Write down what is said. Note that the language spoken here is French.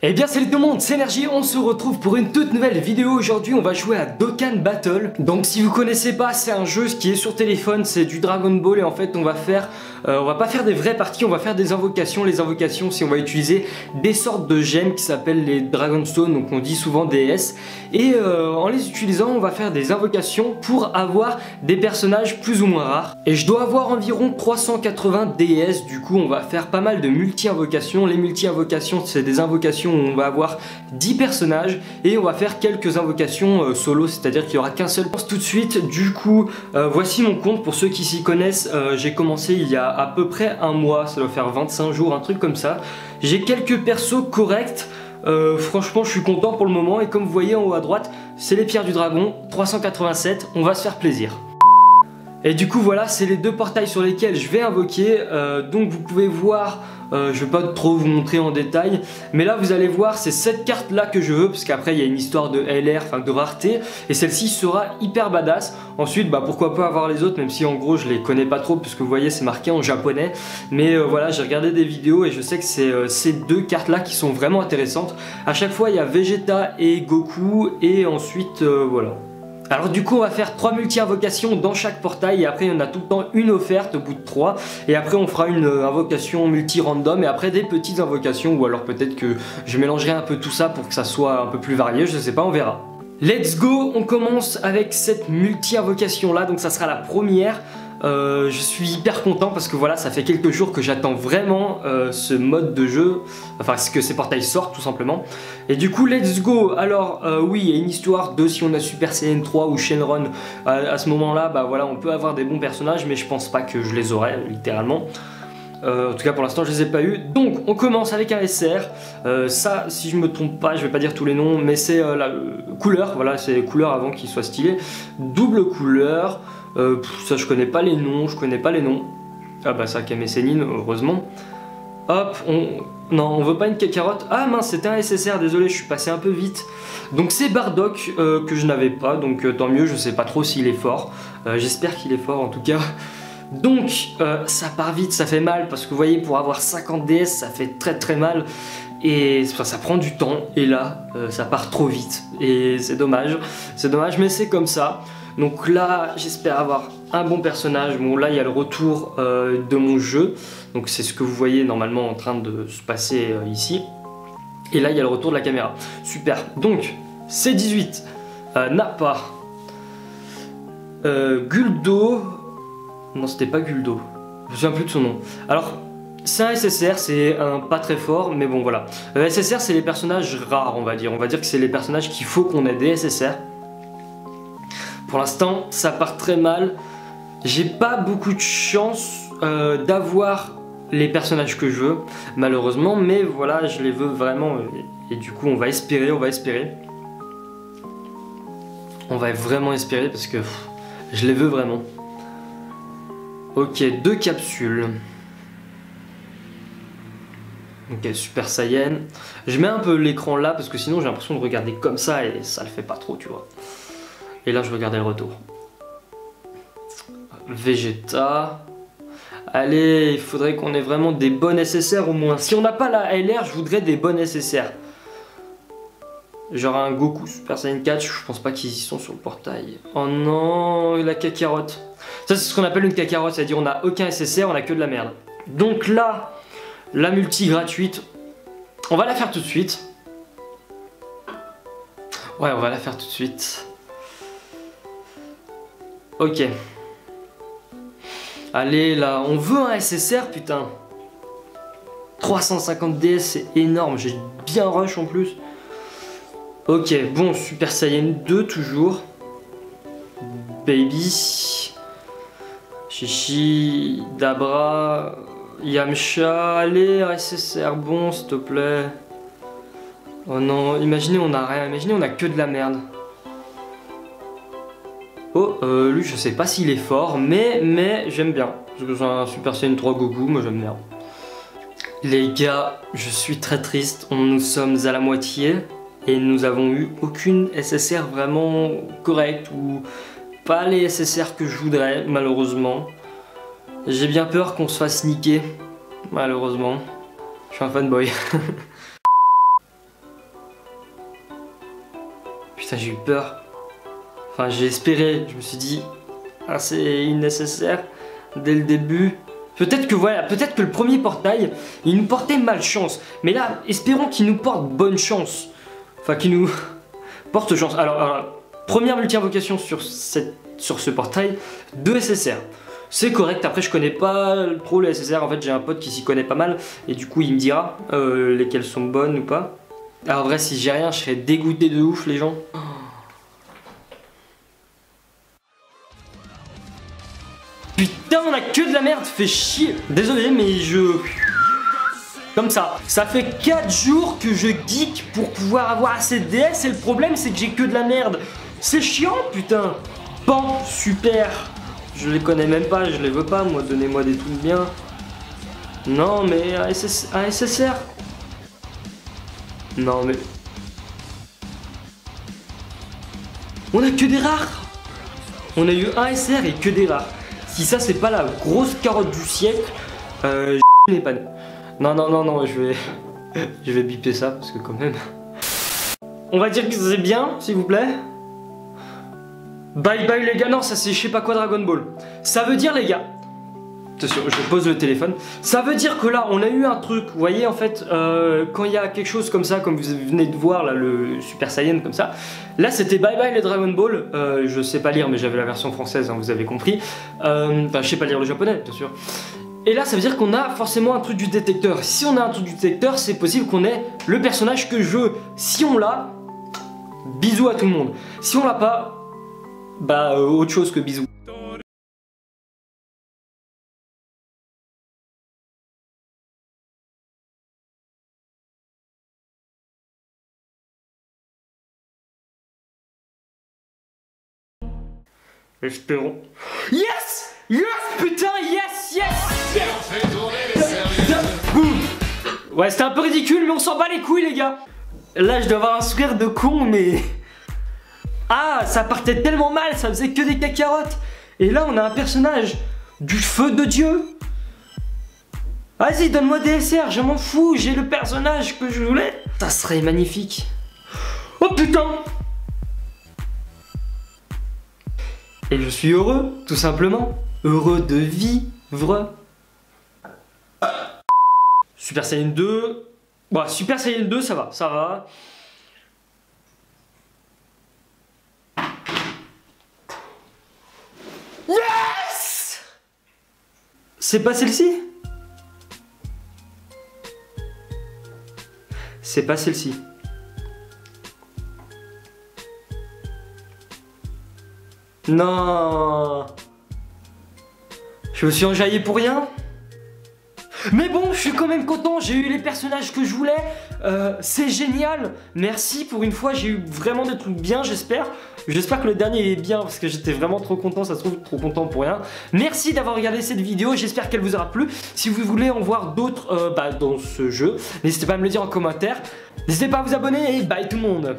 Eh bien salut tout le monde, c'est Energy, on se retrouve pour une toute nouvelle vidéo. Aujourd'hui on va jouer à Dokkan Battle. Donc si vous connaissez pas, c'est un jeu qui est sur téléphone, c'est du Dragon Ball. Et en fait on va pas faire des vraies parties, on va faire des invocations. Les invocations, c'est on va utiliser des sortes de gemmes qui s'appellent les Dragon Stone, donc on dit souvent DS. Et en les utilisant on va faire des invocations pour avoir des personnages plus ou moins rares. Et je dois avoir environ 380 DS, du coup on va faire pas mal de multi-invocations. Les multi-invocations c'est des invocations où on va avoir 10 personnages et on va faire quelques invocations solo, c'est-à-dire qu'il n'y aura qu'un seul. Tout de suite, du coup, voici mon compte pour ceux qui s'y connaissent. J'ai commencé il y a à peu près un mois, ça doit faire 25 jours, un truc comme ça. J'ai quelques persos corrects. Franchement je suis content pour le moment et comme vous voyez en haut à droite c'est les pierres du dragon, 387, on va se faire plaisir. Et du coup voilà, c'est les deux portails sur lesquels je vais invoquer, donc vous pouvez voir, je vais pas trop vous montrer en détail, mais là vous allez voir c'est cette carte là que je veux, parce qu'après il y a une histoire de LR, enfin de rareté, et celle-ci sera hyper badass. Ensuite bah pourquoi pas avoir les autres, même si en gros je les connais pas trop, parce que vous voyez c'est marqué en japonais, mais voilà j'ai regardé des vidéos et je sais que c'est ces deux cartes là qui sont vraiment intéressantes. À chaque fois il y a Vegeta et Goku, et ensuite voilà. Alors du coup on va faire 3 multi-invocations dans chaque portail et après il y en a tout le temps une offerte au bout de 3 et après on fera une invocation multi-random et après des petites invocations, ou alors peut-être que je mélangerai un peu tout ça pour que ça soit un peu plus varié, je sais pas, on verra. Let's go, on commence avec cette multi-invocation là, donc ça sera la première. Je suis hyper content parce que voilà, ça fait quelques jours que j'attends vraiment ce mode de jeu, enfin que ces portails sortent tout simplement. Et du coup let's go. Alors oui, il y a une histoire de si on a Super Saiyan 3 ou Shenron à ce moment là, bah voilà on peut avoir des bons personnages, mais je pense pas que je les aurai littéralement. En tout cas pour l'instant je les ai pas eu. Donc on commence avec un SR. Ça si je me trompe pas, je vais pas dire tous les noms, mais c'est la couleur, voilà c'est les couleurs avant qu'ils soient stylés. Double couleur. Ça je connais pas les noms, Ah bah ça Kame Sennin, heureusement. Hop, non on veut pas une Kakarot. Ah mince c'était un SSR, désolé je suis passé un peu vite. Donc c'est Bardock que je n'avais pas, donc tant mieux, je sais pas trop s'il est fort. J'espère qu'il est fort en tout cas. Donc ça part vite, ça fait mal, parce que vous voyez pour avoir 50 DS ça fait très mal. Et ça prend du temps, et là ça part trop vite. Et c'est dommage mais c'est comme ça. Donc là j'espère avoir un bon personnage. Bon là il y a le retour de mon jeu, donc c'est ce que vous voyez normalement en train de se passer ici. Et là il y a le retour de la caméra, super. Donc c'est 18, Nappa, Guldo, non c'était pas Guldo, je me souviens plus de son nom. Alors c'est un SSR, c'est un pas très fort, mais bon voilà. SSR c'est les personnages rares, on va dire que c'est les personnages qu'il faut qu'on ait des SSR. Pour l'instant ça part très mal, j'ai pas beaucoup de chance d'avoir les personnages que je veux malheureusement, mais voilà je les veux vraiment, et du coup on va espérer. On va vraiment espérer parce que je les veux vraiment. Ok, 2 capsules. Ok, Super Saiyan. Je mets un peu l'écran là parce que sinon j'ai l'impression de regarder comme ça et ça le fait pas trop, tu vois. Et là je regardais le retour. Vegeta. Allez, il faudrait qu'on ait vraiment des bonnes SSR au moins. Si on n'a pas la LR, je voudrais des bonnes SSR. Genre un Goku Super Saiyan 4, je pense pas qu'ils y sont sur le portail. Oh non, la Kakarot. Ça c'est ce qu'on appelle une Kakarot, c'est-à-dire on n'a aucun SSR, on a que de la merde. Donc là, la multi gratuite, on va la faire tout de suite. Ouais, on va la faire tout de suite. Ok. Allez là, on veut un SSR putain. 350 DS c'est énorme, j'ai bien rush en plus. Ok, bon, Super Saiyan 2 toujours. Baby. Chichi, Dabra, Yamcha, allez SSR bon s'il te plaît. Oh non, imaginez on a rien, imaginez on a que de la merde. Oh, lui je sais pas s'il est fort, mais j'aime bien. Parce que j'ai un Super Saiyan 3 Goku, moi j'aime bien. Les gars, je suis très triste, nous sommes à la moitié et nous avons eu aucune SSR vraiment correcte, ou pas les SSR que je voudrais malheureusement. J'ai bien peur qu'on se fasse niquer, malheureusement. Je suis un fanboy. Putain, j'ai eu peur. Enfin, j'ai espéré. Je me suis dit, ah, c'est nécessaire dès le début. Peut-être que voilà, peut-être que le premier portail, il nous portait malchance. Mais là, espérons qu'il nous porte bonne chance. Enfin, qu'il nous porte chance. Alors, première multi-invocation sur ce portail, 2 SSR. C'est correct, après je connais pas trop les SSR, en fait j'ai un pote qui s'y connaît pas mal et du coup il me dira lesquelles sont bonnes ou pas. Alors en vrai si j'ai rien je serais dégoûté de ouf les gens. Putain on a que de la merde, fait chier. Désolé mais comme ça fait 4 jours que je geek pour pouvoir avoir assez de DS et le problème c'est que j'ai que de la merde. C'est chiant putain. Bon, super. Je les connais même pas, je les veux pas, moi, donnez-moi des trucs bien. Non, mais un SSR. Non, mais... On a que des rares. On a eu un SR et que des rares. Si ça, c'est pas la grosse carotte du siècle, n'est pas... Non, je vais biper ça, parce que quand même... On va dire que c'est bien, s'il vous plaît. Bye bye les gars, non ça c'est je sais pas quoi Dragon Ball. Ça veut dire les gars, attention je pose le téléphone. Ça veut dire que là on a eu un truc, vous voyez en fait quand il y a quelque chose comme ça, comme vous venez de voir là le Super Saiyan comme ça. Là c'était bye bye les Dragon Ball, je sais pas lire mais j'avais la version française hein, vous avez compris. Enfin je sais pas lire le japonais bien sûr. Et là ça veut dire qu'on a forcément un truc du détecteur. Si on a un truc du détecteur c'est possible qu'on ait le personnage que je veux. Si on l'a, bisous à tout le monde. Si on l'a pas, bah autre chose que bisous. Espérons. Yes! Yes! Putain, yes! Boum! Ouais, c'était un peu ridicule, mais on s'en bat les couilles, les gars! Là, je dois avoir un sourire de con, mais... Ah, ça partait tellement mal, ça faisait que des cacarottes. Et là, on a un personnage du feu de Dieu. Vas-y, donne-moi des SR, je m'en fous, j'ai le personnage que je voulais. Ça serait magnifique. Oh putain! Et je suis heureux, tout simplement. Heureux de vivre. Super Saiyan 2. Bon, Super Saiyan 2, ça va. Yes! C'est pas celle-ci? C'est pas celle-ci. Non. Je me suis enjaillé pour rien. Mais bon, je suis quand même content, j'ai eu les personnages que je voulais, c'est génial, merci pour une fois, j'ai eu vraiment des trucs bien, j'espère. J'espère que le dernier est bien parce que j'étais vraiment trop content, ça se trouve trop content pour rien. Merci d'avoir regardé cette vidéo, j'espère qu'elle vous aura plu. Si vous voulez en voir d'autres dans ce jeu, n'hésitez pas à me le dire en commentaire. N'hésitez pas à vous abonner et bye tout le monde.